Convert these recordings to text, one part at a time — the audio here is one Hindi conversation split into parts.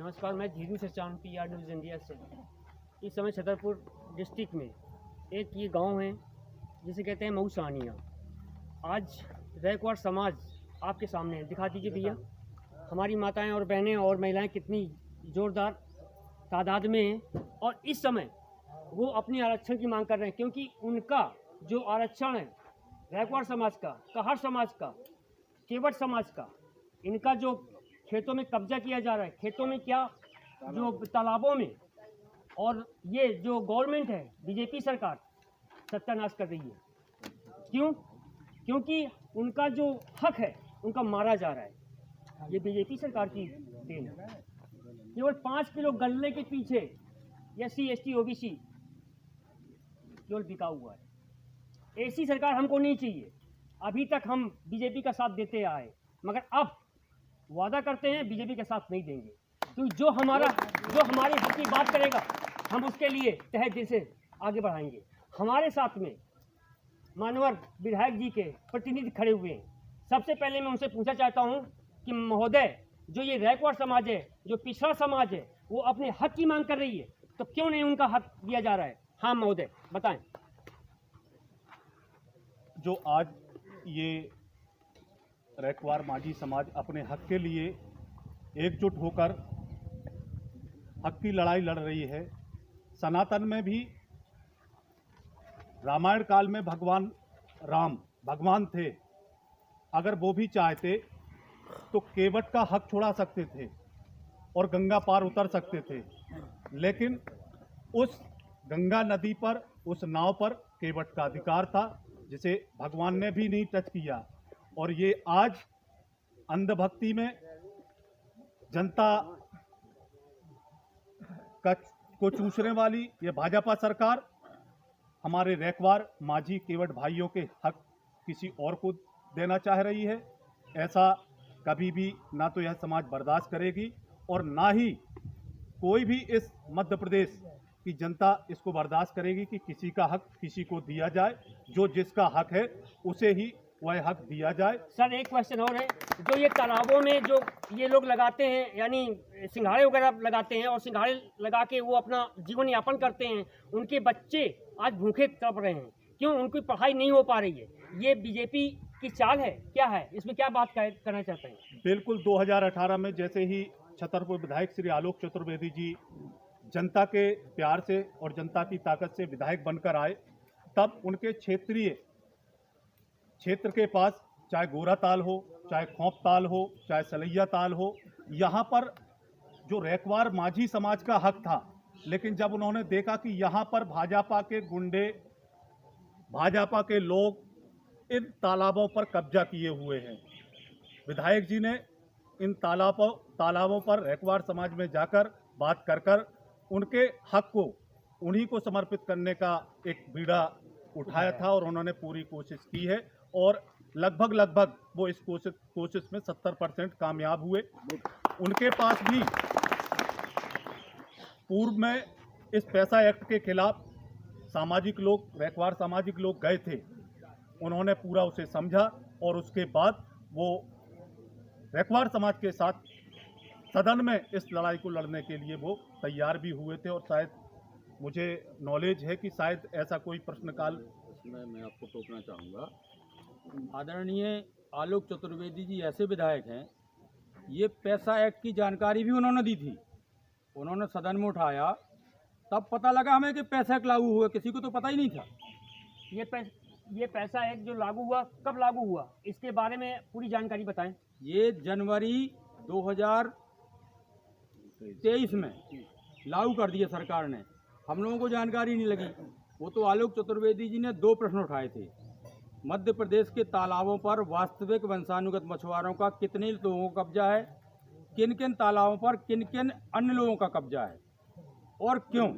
नमस्कार, मैं Dhiru Sachan PR news India से। इस समय छतरपुर डिस्ट्रिक्ट में एक ये गांव है जिसे कहते हैं मऊसानिया। आज रैकवाड़ समाज आपके सामने है, दिखा दीजिए भैया। हमारी माताएं और बहनें और महिलाएं कितनी ज़ोरदार तादाद में हैं और इस समय वो अपनी आरक्षण की मांग कर रहे हैं, क्योंकि उनका जो आरक्षण है रैकवाड़ समाज का, कहर समाज का, केवट समाज का, इनका जो खेतों में कब्जा किया जा रहा है, खेतों में क्या, जो तालाबों में, और ये जो गवर्नमेंट है बीजेपी सरकार सत्यानाश कर रही है। क्यों? क्योंकि उनका जो हक है उनका मारा जा रहा है। ये बीजेपी सरकार की देन है। केवल 5 किलो गल्ले के पीछे SC ST OBC केवल बिका हुआ है। ऐसी सरकार हमको नहीं चाहिए। अभी तक हम बीजेपी का साथ देते आए, मगर अब वादा करते हैं बीजेपी के साथ नहीं देंगे। तो जो हमारे हक की बात करेगा हम उसके लिए तहे दिल से आगे बढ़ाएंगे। हमारे साथ में मानवर विधायक जी के प्रतिनिधि खड़े हुए हैं। सबसे पहले मैं उनसे पूछना चाहता हूं कि महोदय, जो ये रैकवाड़ समाज है, जो पिछड़ा समाज है, वो अपने हक की मांग कर रही है, तो क्यों नहीं उनका हक दिया जा रहा है? हाँ महोदय, बताएं। जो आज ये रैकवाड़ माझी समाज अपने हक के लिए एकजुट होकर हक की लड़ाई लड़ रही है। सनातन में भी रामायण काल में भगवान राम भगवान थे। अगर वो भी चाहते तो केवट का हक छुड़ा सकते थे और गंगा पार उतर सकते थे, लेकिन उस गंगा नदी पर, उस नाव पर केवट का अधिकार था, जिसे भगवान ने भी नहीं टच किया। और ये आज अंधभक्ति में जनता को चूसने वाली ये भाजपा सरकार हमारे रैकवाड़ माझी केवट भाइयों के हक किसी और को देना चाह रही है। ऐसा कभी भी ना तो यह समाज बर्दाश्त करेगी और ना ही कोई भी इस मध्य प्रदेश की जनता इसको बर्दाश्त करेगी कि किसी का हक किसी को दिया जाए। जो जिसका हक है उसे ही वह हक दिया जाए। सर, एक क्वेश्चन और है। जो ये तालाबों में जो ये लोग लगाते हैं, यानी सिंघाड़े वगैरह लगाते हैं और सिंघाड़े लगा के वो अपना जीवन यापन करते हैं, उनके बच्चे आज भूखे तड़प रहे हैं। क्यों? उनकी पढ़ाई नहीं हो पा रही है। ये बीजेपी की चाल है, क्या है इसमें, क्या बात करना चाहते हैं? बिल्कुल, 2018 में जैसे ही छतरपुर विधायक श्री आलोक चतुर्वेदी जी जनता के प्यार से और जनता की ताकत से विधायक बनकर आए, तब उनके क्षेत्र के पास, चाहे गोरा ताल हो, चाहे खोप ताल हो, चाहे सलैया ताल हो, यहाँ पर जो रैकवाड़ माझी समाज का हक था। लेकिन जब उन्होंने देखा कि यहाँ पर भाजपा के गुंडे, भाजपा के लोग इन तालाबों पर कब्जा किए हुए हैं, विधायक जी ने इन तालाबों पर रैकवाड़ समाज में जाकर बात कर उनके हक को उन्हीं को समर्पित करने का एक बीड़ा उठाया था और उन्होंने पूरी कोशिश की है और लगभग वो इस कोशिश में 70% कामयाब हुए। उनके पास भी पूर्व में इस पैसा एक्ट के खिलाफ सामाजिक लोग, रैकवाड़ सामाजिक लोग गए थे। उन्होंने पूरा उसे समझा और उसके बाद वो रैकवाड़ समाज के साथ सदन में इस लड़ाई को लड़ने के लिए वो तैयार भी हुए थे। और शायद मुझे नॉलेज है कि शायद ऐसा कोई प्रश्नकाल, इसमें मैं आपको टोकना चाहूँगा। आदरणीय आलोक चतुर्वेदी जी ऐसे विधायक हैं, ये पैसा एक्ट की जानकारी भी उन्होंने दी थी। उन्होंने सदन में उठाया, तब पता लगा हमें कि पैसा एक्ट लागू हुआ, किसी को तो पता ही नहीं था। ये पैसा एक्ट जो लागू हुआ, कब लागू हुआ, इसके बारे में पूरी जानकारी बताएं। ये जनवरी 2023 में लागू कर दिया सरकार ने। हम लोगों को जानकारी नहीं लगी। वो तो आलोक चतुर्वेदी जी ने 2 प्रश्न उठाए थे। मध्य प्रदेश के तालाबों पर वास्तविक वंशानुगत मछुआरों का कितने लोगों का कब्जा है, किन किन तालाबों पर किन किन अन्य लोगों का कब्जा है और क्यों।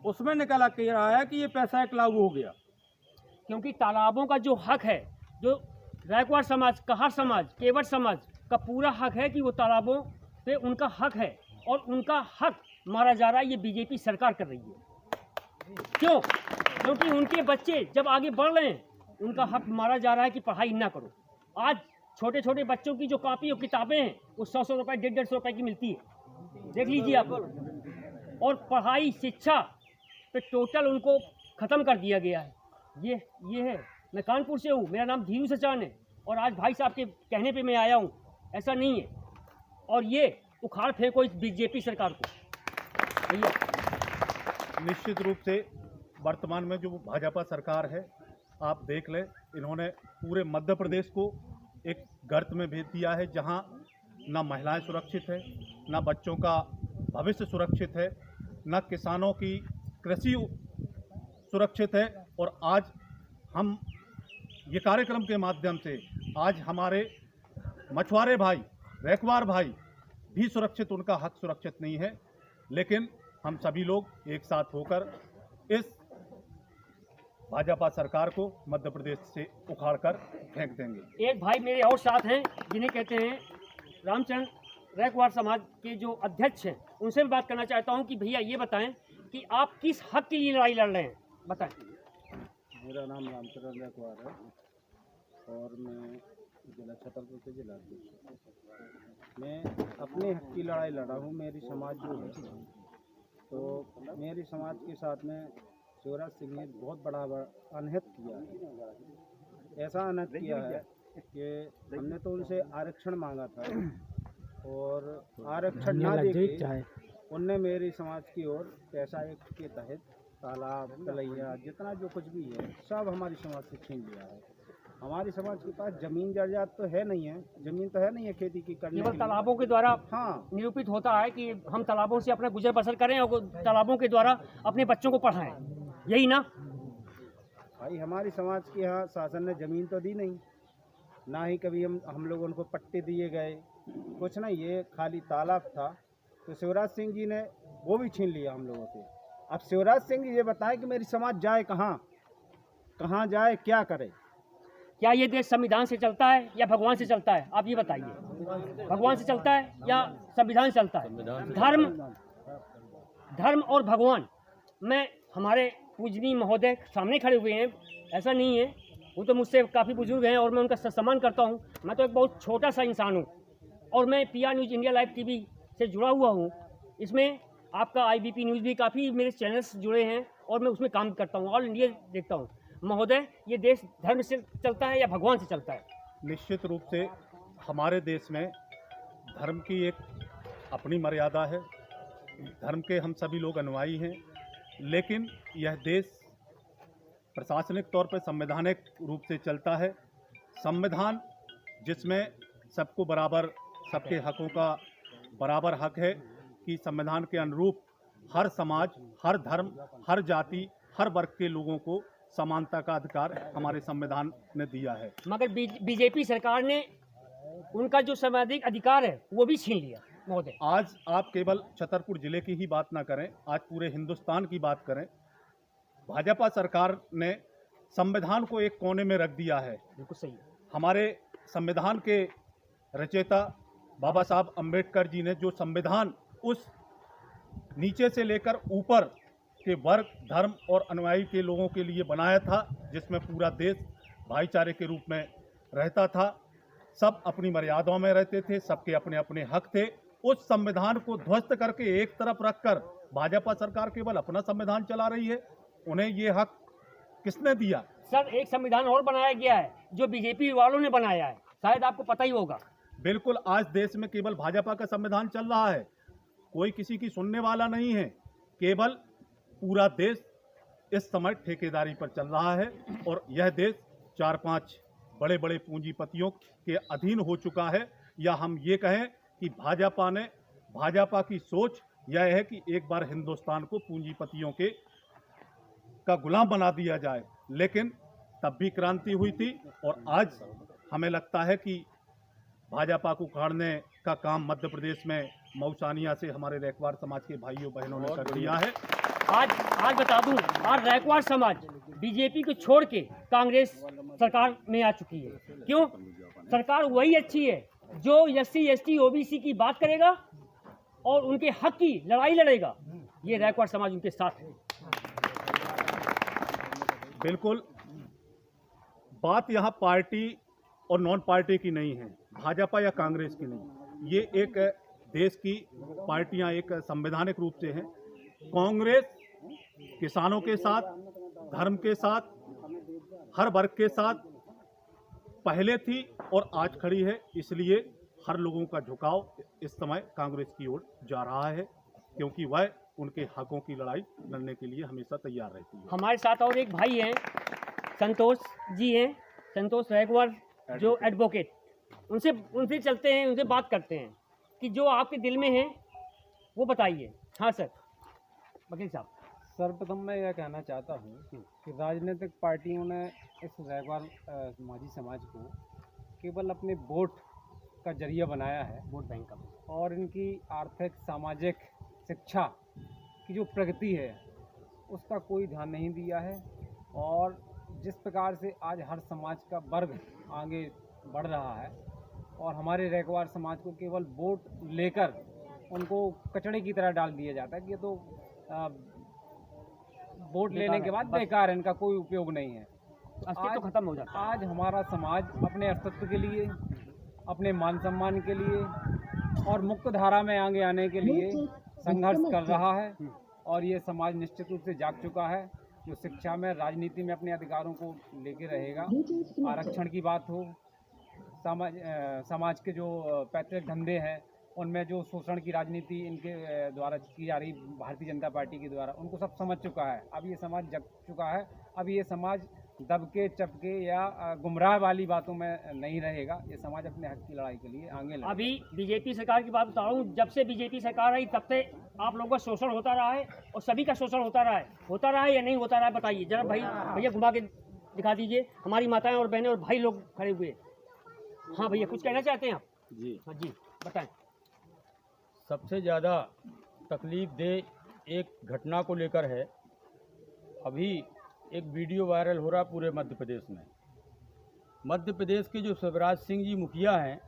उसमें निकला कह रहा है कि ये पैसा एक्ट लागू हो गया। क्योंकि तालाबों का जो हक है, जो रैकवाड़ समाज, कहर समाज, केवट समाज का पूरा हक है कि वो तालाबों पे उनका हक है और उनका हक मारा जा रहा है। ये बीजेपी सरकार कर रही है। क्यों? क्योंकि उनके बच्चे जब आगे बढ़ रहे हैं, उनका हक मारा जा रहा है कि पढ़ाई ना करो। आज छोटे छोटे बच्चों की जो कॉपी और किताबें हैं वो 100-100 रुपये, 150-150 रुपये की मिलती है। देख लीजिए आप। और पढ़ाई शिक्षा पे टोटल उनको ख़त्म कर दिया गया है। ये है। मैं कानपुर से हूँ, मेरा नाम धीरू सचान है, और आज भाई साहब के कहने पे मैं आया हूँ, ऐसा नहीं है। और ये उखाड़ फेंको इस बीजेपी सरकार को भैया। निश्चित रूप से वर्तमान में जो भाजपा सरकार है, आप देख लें, इन्होंने पूरे मध्य प्रदेश को एक गर्त में भेज दिया है, जहां ना महिलाएं सुरक्षित है, ना बच्चों का भविष्य सुरक्षित है, ना किसानों की कृषि सुरक्षित है। और आज हम ये कार्यक्रम के माध्यम से आज हमारे मछुआरे भाई, रैकवार भाई भी सुरक्षित, उनका हक सुरक्षित नहीं है। लेकिन हम सभी लोग एक साथ होकर इस भाजपा सरकार को मध्य प्रदेश से उखाड़कर फेंक देंगे। एक भाई मेरे और साथ हैं जिन्हें कहते हैं रामचंद्र, रैकवार समाज के जो अध्यक्ष हैं, उनसे मैं बात करना चाहता हूं कि भैया ये बताएं कि आप किस हक के लिए लड़ाई लड़ रहे हैं, बताएं। मेरा नाम रामचंद्र रैकवार है और मैं जिला छतरपुर के जिला अध्यक्ष। मैं अपने हक की लड़ाई लड़ा हूँ। मेरी समाज जो है, तो मेरी समाज के साथ में शिवराज सिंह ने बहुत बड़ा अनहित किया है। ऐसा अनहित किया है कि हमने तो उनसे आरक्षण मांगा था और आरक्षण ना देके उनने मेरी समाज की ओर पैसा एक्ट के तहत तालाब, तलैया, जितना जो कुछ भी है सब हमारी समाज से छीन लिया है। हमारी समाज के पास जमीन जायदाद तो है नहीं है, जमीन तो है नहीं है खेती की करने केवल के लिए। तालाबों के द्वारा हाँ, निरूपित होता है कि हम तालाबों से अपना गुजर बसर करें और तालाबों के द्वारा अपने बच्चों को पढ़ाएं, यही ना? भाई हमारी समाज के यहाँ शासन ने ज़मीन तो दी नहीं, ना ही कभी हम लोग उनको पट्टे दिए गए, कुछ नहीं। ये खाली तालाब था, तो शिवराज सिंह जी ने वो भी छीन लिया हम लोगों से। अब शिवराज सिंह जी ये बताएं कि मेरी समाज जाए कहाँ जाए, क्या करे। क्या ये देश संविधान से चलता है या भगवान से चलता है? आप ये बताइए, भगवान से चलता है या संविधान से चलता है? धर्म और भगवान में हमारे पूजनीय महोदय सामने खड़े हुए हैं, ऐसा नहीं है। वो तो मुझसे काफ़ी बुजुर्ग हैं और मैं उनका सम्मान करता हूँ। मैं तो एक बहुत छोटा सा इंसान हूँ और मैं PR news India live TV से जुड़ा हुआ हूँ। इसमें आपका IBP न्यूज़ भी काफ़ी मेरे चैनल्स जुड़े हैं और मैं उसमें काम करता हूँ, ऑल इंडिया देखता हूँ। महोदय, ये देश धर्म से चलता है या भगवान से चलता है? निश्चित रूप से हमारे देश में धर्म की एक अपनी मर्यादा है, धर्म के हम सभी लोग अनुयायी हैं, लेकिन यह देश प्रशासनिक तौर पर संवैधानिक रूप से चलता है। संविधान जिसमें सबको बराबर, सबके हकों का बराबर हक है कि संविधान के अनुरूप हर समाज, हर धर्म, हर जाति, हर वर्ग के लोगों को समानता का अधिकार हमारे संविधान ने दिया है। मगर बीजेपी सरकार ने उनका जो संवैधानिक अधिकार है वो भी छीन लिया महोदय। आज आप केवल छतरपुर जिले की ही बात ना करें, आज पूरे हिंदुस्तान की बात करें। भाजपा सरकार ने संविधान को एक कोने में रख दिया है। बिल्कुल सही है। हमारे संविधान के रचयिता बाबा साहब अम्बेडकर जी ने जो संविधान उस नीचे से लेकर ऊपर के वर्ग, धर्म और अनुयायी के लोगों के लिए बनाया था, जिसमें पूरा देश भाईचारे के रूप में रहता था, सब अपनी मर्यादाओं में रहते थे, सबके अपने अपने हक थे। उस संविधान को ध्वस्त करके एक तरफ रखकर भाजपा सरकार केवल अपना संविधान चला रही है। उन्हें ये हक किसने दिया? सर, एक संविधान और बनाया गया है जो बीजेपी वालों ने बनाया है, शायद आपको पता ही होगा। बिल्कुल, आज देश में केवल भाजपा का संविधान चल रहा है, कोई किसी की सुनने वाला नहीं है। केवल पूरा देश इस समय ठेकेदारी पर चल रहा है और यह देश 4-5 बड़े बड़े पूंजीपतियों के अधीन हो चुका है। या हम ये कहें कि भाजपा की सोच यह है कि एक बार हिंदुस्तान को पूंजीपतियों का गुलाम बना दिया जाए। लेकिन तब भी क्रांति हुई थी और आज हमें लगता है कि भाजपा को उखाड़ने का काम मध्य प्रदेश में मऊसानिया से हमारे रैकवार समाज के भाइयों बहनों ने कर दिया है। आज बता दूं, आज रैकवार समाज बीजेपी को छोड़ के कांग्रेस सरकार में आ चुकी है। क्यों? सरकार वही अच्छी है जो SC ST OBC की बात करेगा और उनके हक की लड़ाई लड़ेगा। ये रैकवार समाज उनके साथ है। बिल्कुल, बात यहाँ पार्टी और नॉन पार्टी की नहीं है, भाजपा या कांग्रेस की नहीं। ये एक देश की पार्टियां एक संवैधानिक रूप से हैं। कांग्रेस किसानों के साथ, धर्म के साथ, हर वर्ग के साथ पहले थी और आज खड़ी है, इसलिए हर लोगों का झुकाव इस समय कांग्रेस की ओर जा रहा है, क्योंकि वह उनके हकों की लड़ाई लड़ने के लिए हमेशा तैयार रहती है। हमारे साथ और एक भाई हैं, संतोष जी हैं, संतोष रैकवार, जो एडवोकेट, उनसे चलते हैं, उनसे बात करते हैं कि जो आपके दिल में है वो बताइए। हाँ सर, वकील साहब। सर्वप्रथम मैं यह कहना चाहता हूँ कि राजनीतिक पार्टियों ने इस रैकवार माझी समाज को केवल अपने वोट का जरिया बनाया है, वोट बैंक का, और इनकी आर्थिक, सामाजिक, शिक्षा की जो प्रगति है उसका कोई ध्यान नहीं दिया है। और जिस प्रकार से आज हर समाज का वर्ग आगे बढ़ रहा है और हमारे रैकवार समाज को केवल वोट लेकर उनको कचड़े की तरह डाल दिया जाता है कि ये तो वोट लेने के बाद बेकार है, इनका कोई उपयोग नहीं है। अस्तित्व खत्म हो जाता है। आज हमारा समाज अपने अस्तित्व के लिए, अपने मान सम्मान के लिए और मुक्त धारा में आगे आने के लिए संघर्ष कर रहा है, और ये समाज निश्चित रूप से जाग चुका है। जो शिक्षा में, राजनीति में अपने अधिकारों को लेके रहेगा। आरक्षण की बात हो, समाज के जो पैतृक धंधे हैं उनमें जो शोषण की राजनीति इनके द्वारा की जा रही भारतीय जनता पार्टी के द्वारा, उनको सब समझ चुका है। अब ये समाज जग चुका है। अब ये समाज दबके चपके या गुमराह वाली बातों में नहीं रहेगा। ये समाज अपने हक की लड़ाई के लिए आगे लड़ेगा। अभी बीजेपी सरकार की बात बता रहा हूँ, जब से बीजेपी सरकार आई तब से आप लोगों का शोषण होता रहा है और सभी का शोषण होता रहा है या नहीं होता रहा है, बताइए जरा। भैया घुमा के दिखा दीजिए, हमारी माताएं और बहनें और भाई लोग खड़े हुए। हाँ भैया, कुछ कहना चाहते हैं आप? जी हाँ जी, बताएं। सबसे ज़्यादा तकलीफ दे एक घटना को लेकर है। अभी एक वीडियो वायरल हो रहा पूरे मध्य प्रदेश में। मध्य प्रदेश के जो शिवराज सिंह जी मुखिया हैं,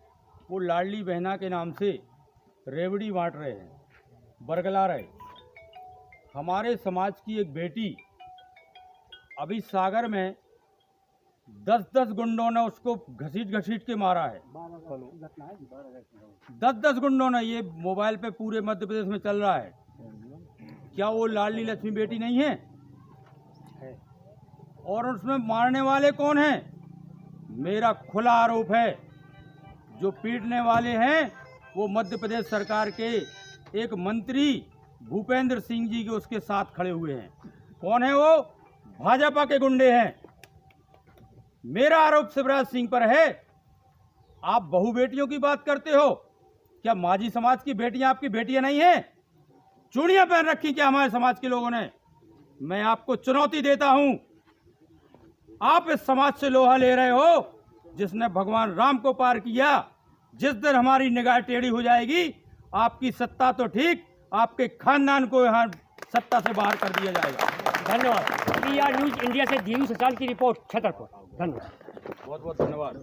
वो लाडली बहना के नाम से रेवड़ी बांट रहे हैं, बरगला रहे। हमारे समाज की एक बेटी अभी सागर में 10-10 गुंडों ने उसको घसीट के मारा है। 10-10 गुंडों ने, ये मोबाइल पे पूरे मध्य प्रदेश में चल रहा है। क्या वो लाडली लक्ष्मी बेटी नहीं है? और उसमें मारने वाले कौन हैं? मेरा खुला आरोप है, जो पीटने वाले हैं वो मध्य प्रदेश सरकार के एक मंत्री भूपेंद्र सिंह जी के उसके साथ खड़े हुए हैं। कौन है वो? भाजपा के गुंडे हैं। मेरा आरोप शिवराज सिंह पर है। आप बहु बेटियों की बात करते हो, क्या माझी समाज की बेटियां आपकी बेटियां नहीं हैं? चूड़ियां पहन रखी क्या हमारे समाज के लोगों ने? मैं आपको चुनौती देता हूं, आप इस समाज से लोहा ले रहे हो जिसने भगवान राम को पार किया। जिस दिन हमारी निगाह टेढ़ी हो जाएगी, आपकी सत्ता तो ठीक, आपके खानदान को यहाँ सत्ता से बाहर कर दिया जाएगा। धन्यवाद। PR न्यूज़ इंडिया से धीरू सचाल की रिपोर्ट, छतरपुर। धन्यवाद, बहुत बहुत धन्यवाद।